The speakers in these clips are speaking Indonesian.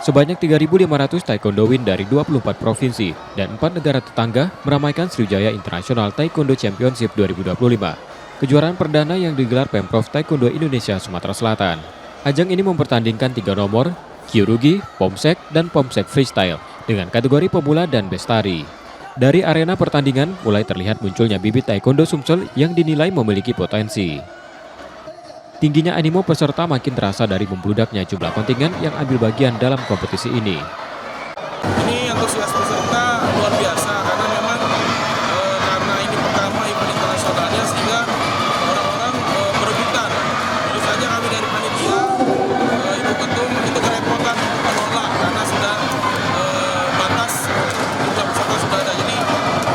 Sebanyak 3.500 taekwondoin dari 24 provinsi dan 4 negara tetangga meramaikan Sriwijaya International Taekwondo Championship 2025. Kejuaraan perdana yang digelar Pemprov Taekwondo Indonesia Sumatera Selatan. Ajang ini mempertandingkan 3 nomor, Kyorugi, Pomsek, dan Pomsek Freestyle dengan kategori pemula dan bestari. Dari arena pertandingan mulai terlihat munculnya bibit Taekwondo Sumsel yang dinilai memiliki potensi. Tingginya animo peserta makin terasa dari membludaknya jumlah kontingen yang ambil bagian dalam kompetisi ini. Ini antusias peserta luar biasa karena memang karena ini pertama event internasionalnya sehingga orang-orang berebutan. Tentu saja kami dari panitia, Ibu Ketum itu kerepotan menolak karena sudah batas jumlah peserta sudah ada. Jadi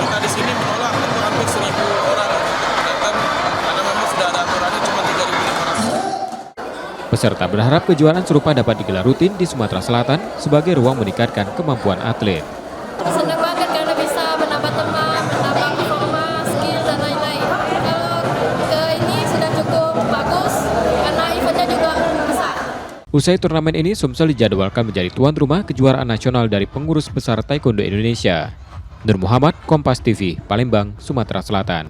kita di sini menolak tentu hampir 1.000 orang untuk datang karena memang sudah ada aturannya cuma 3.500. Peserta berharap kejuaraan serupa dapat digelar rutin di Sumatera Selatan sebagai ruang meningkatkan kemampuan atlet. Senang banget karena bisa menambah teman, menambah performa, skill, dan lain-lain. Kalau ini sudah cukup bagus karena eventnya juga besar. Usai turnamen ini, Sumsel dijadwalkan menjadi tuan rumah kejuaraan nasional dari Pengurus Besar Taekwondo Indonesia. Nur Muhammad, Kompas TV, Palembang, Sumatera Selatan.